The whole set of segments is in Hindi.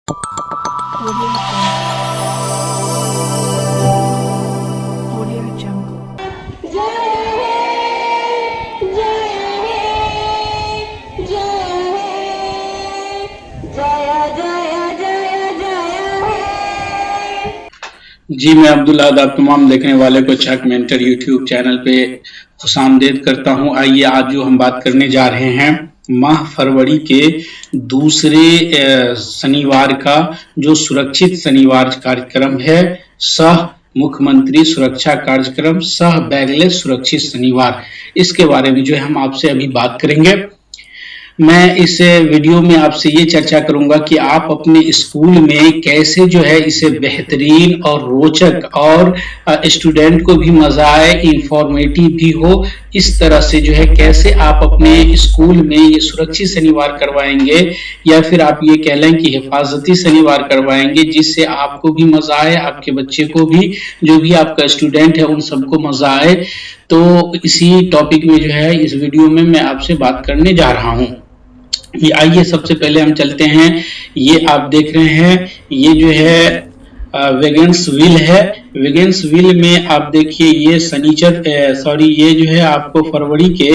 Audio Jungle. जी, मैं अब्दुल आद आप तमाम देखने वाले को चक मेंटर यूट्यूब चैनल पे खुशामदीद करता हूं। आइए आज जो हम बात करने जा रहे हैं माह फरवरी के दूसरे शनिवार का जो सुरक्षित शनिवार कार्यक्रम है, सह मुख्यमंत्री सुरक्षा कार्यक्रम सह बैगलेस सुरक्षित शनिवार, इसके बारे में जो है हम आपसे अभी बात करेंगे। मैं इस वीडियो में आपसे ये चर्चा करूंगा कि आप अपने स्कूल में कैसे जो है इसे बेहतरीन और रोचक और स्टूडेंट को भी मजा आए, इंफॉर्मेटिव भी हो, इस तरह से जो है कैसे आप अपने स्कूल में ये सुरक्षित शनिवार करवाएंगे या फिर आप ये कह लें कि हिफाजती शनिवार करवाएंगे, जिससे आपको भी मजा आए, आपके बच्चे को भी, जो भी आपका स्टूडेंट है उन सबको मजा आए। तो इसी टॉपिक में जो है इस वीडियो में मैं आपसे बात करने जा रहा हूँ। ये आइए सबसे पहले हम चलते हैं। ये आप देख रहे हैं, ये जो है वेगन्स व्हील है। वेगन्स व्हील में आप देखिए ये ये जो है आपको फरवरी के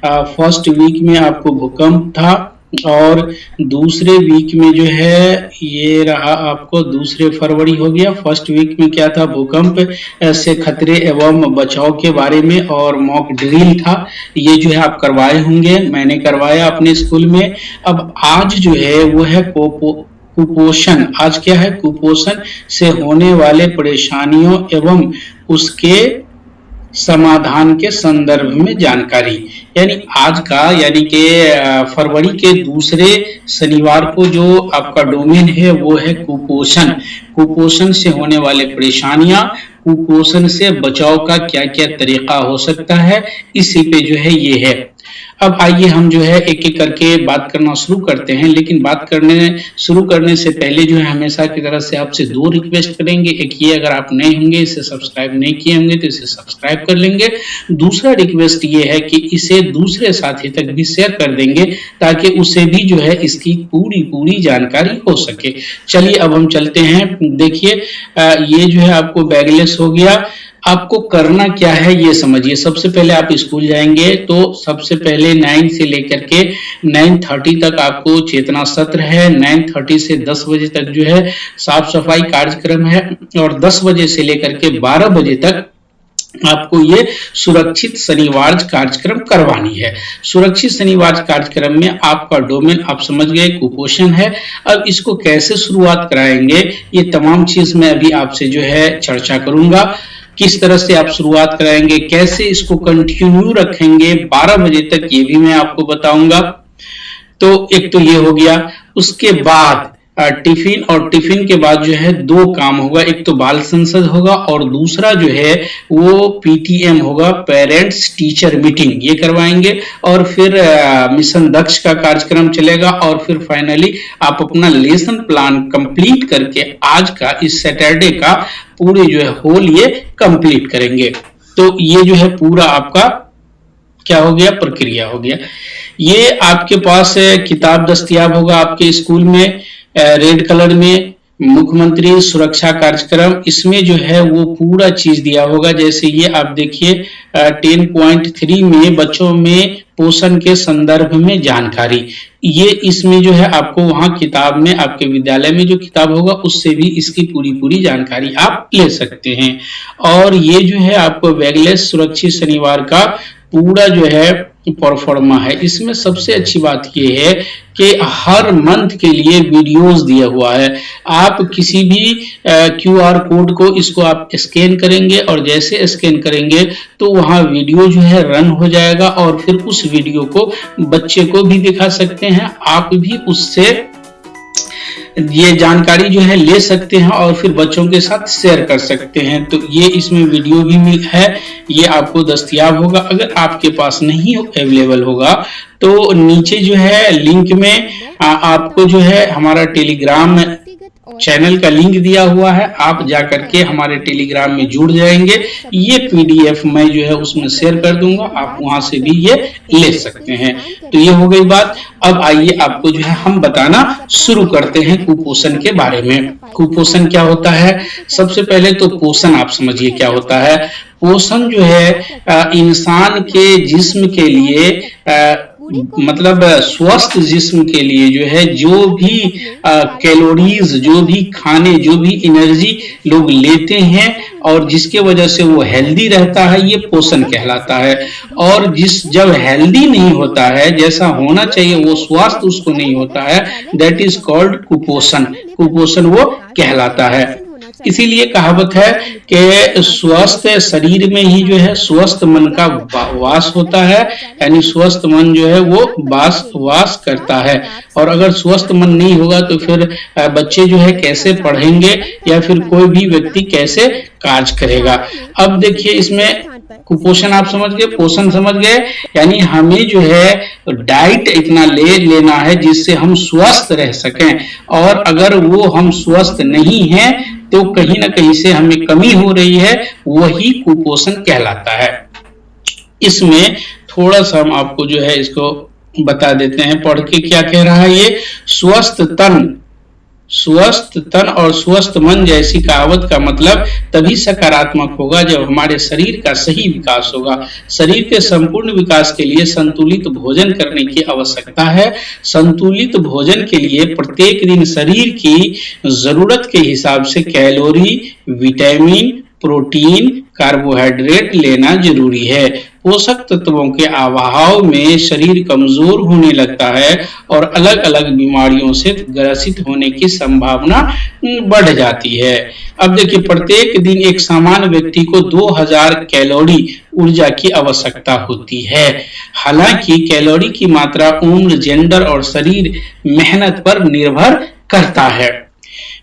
फर्स्ट वीक में आपको भूकंप था और दूसरे वीक में जो है ये रहा आपको दूसरे फरवरी हो गया। फर्स्ट वीक में क्या था, भूकंप से खतरे एवं बचाव के बारे में और मॉक ड्रिल था। ये जो है आप करवाए होंगे, मैंने करवाया अपने स्कूल में। अब आज जो है वो है कुपोषण। आज क्या है, कुपोषण से होने वाले परेशानियों एवं उसके समाधान के संदर्भ में जानकारी। यानी आज का यानी कि फरवरी के दूसरे शनिवार को जो आपका डोमेन है वो है कुपोषण। कुपोषण से होने वाले परेशानियां, कुपोषण से बचाव का क्या क्या तरीका हो सकता है, इसी पे जो है ये है। अब आइए हम जो है एक एक करके बात करना शुरू करते हैं, लेकिन बात शुरू करने से पहले जो है हमेशा की तरह से आपसे दो रिक्वेस्ट करेंगे। एक ये, अगर आप नए होंगे, इसे सब्सक्राइब नहीं किए होंगे तो इसे सब्सक्राइब कर लेंगे। दूसरा रिक्वेस्ट ये है कि इसे दूसरे साथी तक भी शेयर कर देंगे ताकि उसे भी जो है इसकी पूरी जानकारी हो सके। चलिए अब हम चलते हैं। देखिए ये जो है आपको बैगलेस हो गया। आपको करना क्या है ये समझिए। सबसे पहले आप स्कूल जाएंगे तो सबसे पहले 9 से लेकर के 9:30 तक आपको चेतना सत्र है। 9:30 से 10 बजे तक जो है साफ सफाई कार्यक्रम है और 10 बजे से लेकर के 12 बजे तक आपको ये सुरक्षित शनिवार कार्यक्रम करवानी है। सुरक्षित शनिवार कार्यक्रम में आपका डोमेन आप समझ गए, कुपोषण है। अब इसको कैसे शुरुआत कराएंगे, ये तमाम चीज मैं अभी आपसे जो है चर्चा करूंगा। किस तरह से आप शुरुआत कराएंगे, कैसे इसको कंटिन्यू रखेंगे 12 बजे तक, ये भी मैं आपको बताऊंगा। तो एक तो ये हो गया। उसके बाद टिफिन, और टिफिन के बाद जो है दो काम होगा। एक तो बाल संसद होगा और दूसरा जो है वो पीटीएम होगा, पेरेंट्स टीचर मीटिंग, ये करवाएंगे। और फिर मिशन दक्ष का कार्यक्रम चलेगा और फिर फाइनली आप अपना लेसन प्लान कंप्लीट करके आज का इस सैटरडे का पूरे जो है होल ये कंप्लीट करेंगे। तो ये जो है पूरा आपका क्या हो गया, प्रक्रिया हो गया। ये आपके पास किताब दस्तयाब होगा आपके स्कूल में, रेड कलर में, मुख्यमंत्री सुरक्षा कार्यक्रम, इसमें जो है वो पूरा चीज दिया होगा। जैसे ये आप देखिए 10.3 में बच्चों में पोषण के संदर्भ में जानकारी, ये इसमें जो है आपको वहां किताब में, आपके विद्यालय में जो किताब होगा उससे भी इसकी पूरी जानकारी आप ले सकते हैं। और ये जो है आपको बैगलेस सुरक्षित शनिवार का पूरा जो है परफॉर्मा है। इसमें सबसे अच्छी बात यह है कि हर मंथ के लिए वीडियोस दिया हुआ है। आप किसी भी क्यूआर कोड को इसको आप स्कैन करेंगे और जैसे स्कैन करेंगे तो वहां वीडियो जो है रन हो जाएगा और फिर उस वीडियो को बच्चे को भी दिखा सकते हैं, आप भी उससे ये जानकारी जो है ले सकते हैं और फिर बच्चों के साथ शेयर कर सकते हैं। तो ये इसमें वीडियो भी है, ये आपको दस्तयाब होगा। अगर आपके पास नहीं अवेलेबल होगा तो नीचे जो है लिंक में आपको जो है हमारा टेलीग्राम चैनल का लिंक दिया हुआ है, आप जा करके हमारे टेलीग्राम में जुड़ जाएंगे। ये पीडीएफ मैं जो है उसमें शेयर कर दूंगा, आप वहां से भी ये ले सकते हैं। तो ये हो गई बात। अब आइए आपको जो है हम बताना शुरू करते हैं कुपोषण के बारे में। कुपोषण क्या होता है? सबसे पहले तो पोषण आप समझिए क्या होता है। पोषण जो है इंसान के जिस्म के लिए मतलब स्वस्थ जिस्म के लिए जो है, जो भी कैलोरीज, जो भी खाने, जो भी एनर्जी लोग लेते हैं और जिसके वजह से वो हेल्दी रहता है, ये पोषण कहलाता है। और जब हेल्दी नहीं होता है, जैसा होना चाहिए वो स्वास्थ्य उसको नहीं होता है, दैट इज कॉल्ड कुपोषण। कुपोषण वो कहलाता है। इसीलिए कहावत है कि स्वस्थ शरीर में ही जो है स्वस्थ मन का वास होता है, यानी स्वस्थ मन जो है वो वास करता है। और अगर स्वस्थ मन नहीं होगा तो फिर बच्चे जो है कैसे पढ़ेंगे या फिर कोई भी व्यक्ति कैसे कार्य करेगा। अब देखिए इसमें कुपोषण आप समझ गए, पोषण समझ गए, यानी हमें जो है डाइट इतना लेना है जिससे हम स्वस्थ रह सकें। और अगर वो हम स्वस्थ नहीं हैं तो कहीं ना कहीं से हमें कमी हो रही है, वही कुपोषण कहलाता है। इसमें थोड़ा सा हम आपको जो है इसको बता देते हैं पढ़ के क्या कह रहा है ये। स्वस्थ तन और स्वस्थ मन जैसी कहावत का मतलब तभी सकारात्मक होगा जब हमारे शरीर का सही विकास होगा। शरीर के संपूर्ण विकास के लिए संतुलित भोजन करने की आवश्यकता है। संतुलित भोजन के लिए प्रत्येक दिन शरीर की जरूरत के हिसाब से कैलोरी, विटामिन, प्रोटीन, कार्बोहाइड्रेट लेना जरूरी है। पोषक तत्वों के अभाव में शरीर कमजोर होने लगता है और अलग अलग बीमारियों से ग्रसित होने की संभावना बढ़ जाती है। अब देखिए प्रत्येक दिन एक सामान्य व्यक्ति को 2000 कैलोरी ऊर्जा की आवश्यकता होती है। हालांकि कैलोरी की मात्रा उम्र, जेंडर और शरीर मेहनत पर निर्भर करता है।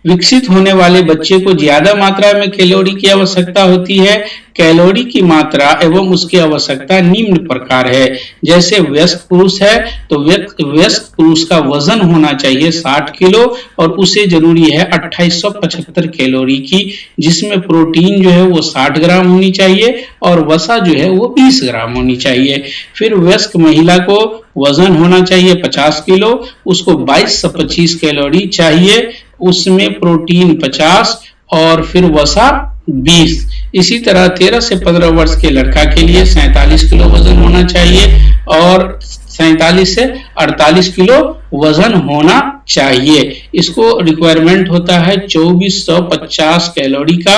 विकसित होने वाले बच्चे को ज्यादा मात्रा में कैलोरी की आवश्यकता होती है। कैलोरी की मात्रा एवं उसकी आवश्यकता निम्न प्रकार है। जैसे वयस्क पुरुष है तो वयस्क पुरुष का वजन होना चाहिए 60 किलो और उसे जरूरी है 2875 कैलोरी की, जिसमें प्रोटीन जो है वो 60 ग्राम होनी चाहिए और वसा जो है वो 20 ग्राम होनी चाहिए। फिर वयस्क महिला को वजन होना चाहिए 50 किलो, उसको 2225 कैलोरी चाहिए, उसमें प्रोटीन 50 और फिर वसा 20। इसी तरह 13 से 15 वर्ष के लड़का के लिए 47 किलो वजन होना चाहिए और 47 से 48 किलो वजन होना चाहिए। इसको रिक्वायरमेंट होता है 2450 कैलोरी का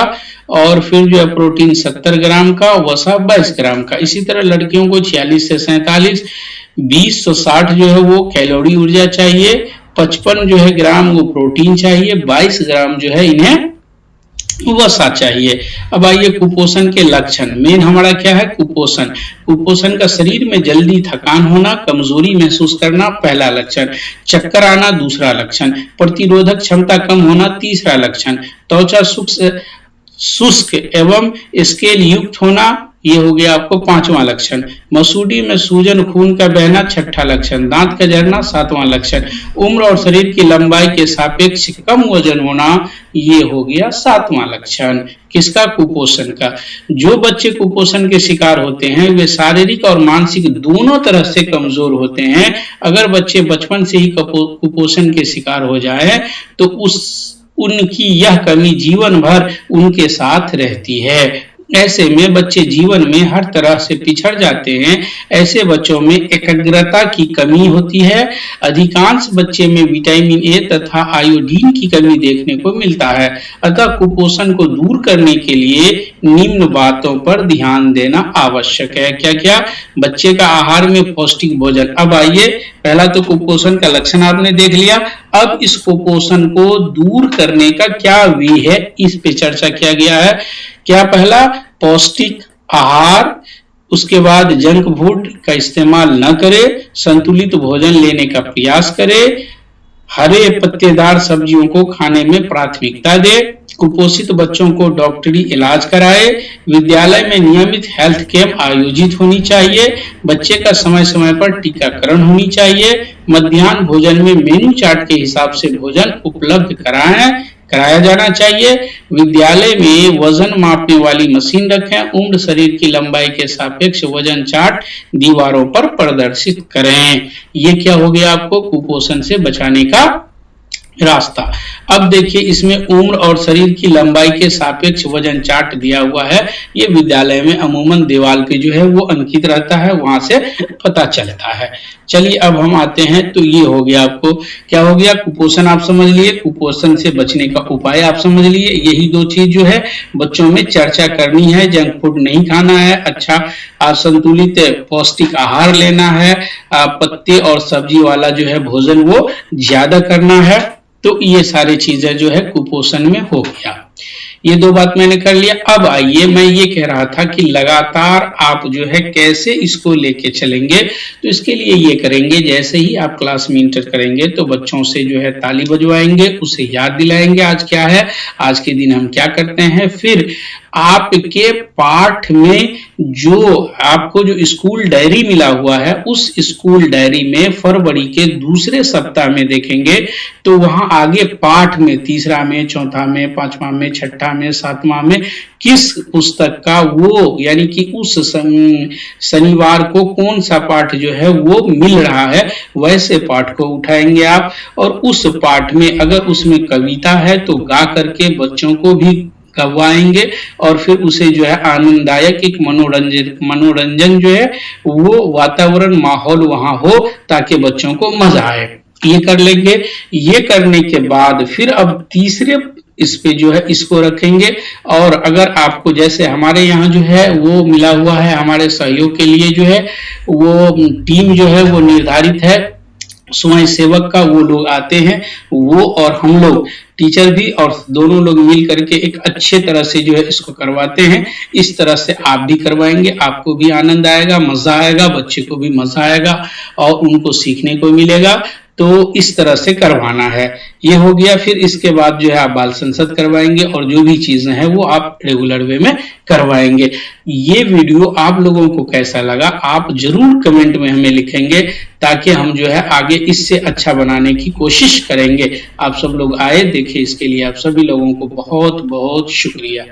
और फिर जो है प्रोटीन 70 ग्राम का, वसा 22 ग्राम का। इसी तरह लड़कियों को 46 से 47, 2060 जो है वो कैलोरी ऊर्जा चाहिए, 55 जो है ग्राम वो प्रोटीन चाहिए, 22 ग्राम जो है इन्हें वसा चाहिए। अब आइए कुपोषण के लक्षण। मेन हमारा क्या है? कुपोषण। कुपोषण का शरीर में जल्दी थकान होना, कमजोरी महसूस करना पहला लक्षण, चक्कर आना दूसरा लक्षण, प्रतिरोधक क्षमता कम होना तीसरा लक्षण, त्वचा शुष्क एवं स्केल युक्त होना, ये हो गया आपको पांचवा लक्षण, मसूड़ी में सूजन खून का बहना छठा लक्षण, दांत का झड़ना सातवां लक्षण, उम्र और शरीर की लंबाई के सापेक्ष कम वजन होना, ये हो गया सातवां लक्षण। किसका? कुपोषण का। जो बच्चे कुपोषण के शिकार होते हैं वे शारीरिक और मानसिक दोनों तरह से कमजोर होते हैं। अगर बच्चे बचपन से ही कुपोषण के शिकार हो जाए तो उनकी यह कमी जीवन भर उनके साथ रहती है। ऐसे में बच्चे जीवन में हर तरह से पिछड़ जाते हैं। ऐसे बच्चों में एकाग्रता की कमी होती है। अधिकांश बच्चे में विटामिन ए तथा आयोडीन की कमी देखने को मिलता है। अतः कुपोषण को दूर करने के लिए निम्न बातों पर ध्यान देना आवश्यक है। क्या क्या? बच्चे का आहार में पौष्टिक भोजन। अब आइए, पहला तो कुपोषण का लक्षण आपने देख लिया। अब इस कुपोषण को दूर करने का क्या वे है, इस पे चर्चा किया गया है। क्या? पहला, पौष्टिक आहार, उसके बाद जंक फूड का इस्तेमाल न करे, संतुलित भोजन लेने का प्रयास करे, हरे पत्तेदार सब्जियों को खाने में प्राथमिकता दे, कुपोषित बच्चों को डॉक्टरी इलाज कराए, विद्यालय में नियमित हेल्थ कैंप आयोजित होनी चाहिए, बच्चे का समय समय पर टीकाकरण होनी चाहिए, मध्याह्न भोजन में मेनू चार्ट के हिसाब से भोजन उपलब्ध कराया जाना चाहिए, विद्यालय में वजन मापने वाली मशीन रखें, उम्र शरीर की लंबाई के सापेक्ष वजन चार्ट दीवारों पर प्रदर्शित करें। ये क्या हो गया आपको कुपोषण से बचाने का रास्ता। अब देखिए इसमें उम्र और शरीर की लंबाई के सापेक्ष वजन चार्ट दिया हुआ है। ये विद्यालय में अमूमन दीवार पे जो है वो अंकित रहता है, वहां से पता चलता है। चलिए अब हम आते हैं, तो ये हो गया आपको क्या हो गया, कुपोषण आप समझ लिए, कुपोषण से बचने का उपाय आप समझ लिए। यही दो चीज जो है बच्चों में चर्चा करनी है, जंक फूड नहीं खाना है, अच्छा संतुलित पौष्टिक आहार लेना है, पत्ते और सब्जी वाला जो है भोजन वो ज्यादा करना है। तो ये सारी चीजें जो है कुपोषण में हो गया। ये दो बात मैंने कर लिया। अब आइए, मैं ये कह रहा था कि लगातार आप जो है कैसे इसको लेके चलेंगे, तो इसके लिए ये करेंगे, जैसे ही आप क्लास में इंटर करेंगे तो बच्चों से जो है ताली बजवाएंगे, उसे याद दिलाएंगे आज क्या है, आज के दिन हम क्या करते हैं। फिर आपके पाठ में जो आपको जो स्कूल डायरी मिला हुआ है, उस स्कूल डायरी में फरवरी के दूसरे सप्ताह में देखेंगे तो वहां आगे पाठ में तीसरा में, चौथा में, पांचवा में, छठा में, सातवां में किस पुस्तक का वो यानी कि उस शनिवार को कौन सा पाठ जो है वो मिल रहा है, वैसे पाठ को उठाएंगे आप। और उस पाठ में अगर उसमें कविता है तो गा करके बच्चों को भी गवाएंगे और फिर उसे जो है आनंददायक एक मनोरंजन जो है वो वातावरण माहौल वहां हो ताकि बच्चों को मजा आए। ये कर लेंगे। ये करने के बाद फिर अब तीसरे इस पे जो है इसको रखेंगे। और अगर आपको जैसे हमारे यहाँ जो है वो मिला हुआ है, हमारे सहयोग के लिए जो है वो टीम जो है वो निर्धारित है, स्वयं सेवक का वो लोग आते हैं, वो और हम लोग टीचर भी और दोनों लोग मिल करके एक अच्छे तरह से जो है इसको करवाते हैं। इस तरह से आप भी करवाएंगे, आपको भी आनंद आएगा, मजा आएगा, बच्चे को भी मजा आएगा और उनको सीखने को मिलेगा। तो इस तरह से करवाना है। ये हो गया। फिर इसके बाद जो है आप बाल संसद करवाएंगे और जो भी चीजें हैं वो आप रेगुलर वे में करवाएंगे। ये वीडियो आप लोगों को कैसा लगा आप जरूर कमेंट में हमें लिखेंगे, ताकि हम जो है आगे इससे अच्छा बनाने की कोशिश करेंगे। आप सब लोग आए, देखिए, इसके लिए आप सभी लोगों को बहुत बहुत शुक्रिया।